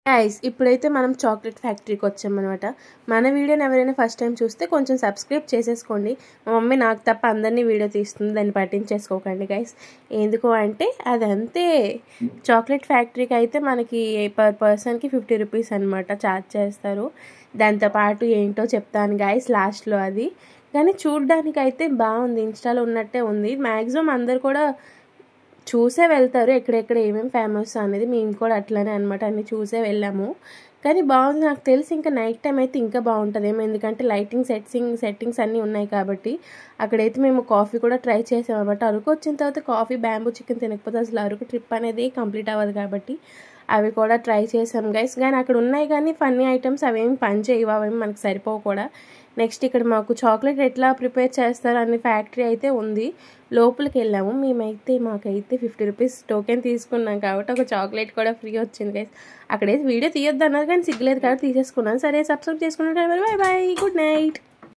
Guys ఇప్పుడైతే మనం chocolate ఫ్యాక్టరీకి వచ్చామన్నమాట. మన వీడియోని ఎవరైనా ఫస్ట్ టైం చూస్తే కొంచెం సబ్స్క్రైబ్ చేసేసుకోండి. మా మమ్మీ నాకు తప్ప అందరినీ వీడియో తీస్తుంది, దాన్ని పట్టించేసుకోకండి గైస్. ఎందుకు అంటే అదంతే, చాక్లెట్ ఫ్యాక్టరీకి అయితే మనకి పర్ పర్సన్కి 50 రూపీస్ అనమాట ఛార్జ్ చేస్తారు. దాంతోపాటు ఏంటో చెప్తాను గైస్ లాస్ట్లో అది. కానీ చూడ్డానికి అయితే బాగుంది, ఇన్స్టాలో ఉన్నట్టే ఉంది. మ్యాక్సిమం అందరు కూడా చూసే వెళ్తారు ఎక్కడెక్కడ ఏమేమి ఫేమస్ అనేది. మేము కూడా అట్లనే అనమాట, అన్నీ చూసే వెళ్ళాము. కానీ బాగుంది, నాకు తెలిసి ఇంకా నైట్ టైం అయితే ఇంకా బాగుంటుందేమో, ఎందుకంటే లైటింగ్ సెట్టింగ్స్ అన్నీ ఉన్నాయి కాబట్టి. అక్కడైతే మేము కాఫీ కూడా ట్రై చేసాం అనమాట. అరకు వచ్చిన తర్వాత కాఫీ బ్యాంబూ చికెన్ తినకపోతే అసలు అరకు ట్రిప్ అనేది కంప్లీట్ అవ్వదు కాబట్టి అవి కూడా ట్రై చేసాం గైస్. కానీ అక్కడ ఉన్నాయి కానీ ఫన్నీ ఐటమ్స్ అవేమి పని చేయవు, అవేమి మనకు సరిపోవు కూడా. నెక్స్ట్ ఇక్కడ మాకు చాక్లెట్ ఎట్లా ప్రిపేర్ చేస్తారు అనే ఫ్యాక్టరీ అయితే ఉంది, లోపలికి వెళ్ళాము. మాకైతే 50 రూపీస్ టోకెన్ తీసుకున్నాం కాబట్టి ఒక చాక్లెట్ కూడా ఫ్రీ వచ్చింది గైస్. అక్కడైతే వీడియో తీయొద్దు అన్నారు కానీ సిగ్గులేదు కాబట్టి తీసేసుకున్నాను. సరే సబ్స్క్రైబ్ చేసుకున్నాను. Bye bye, good night.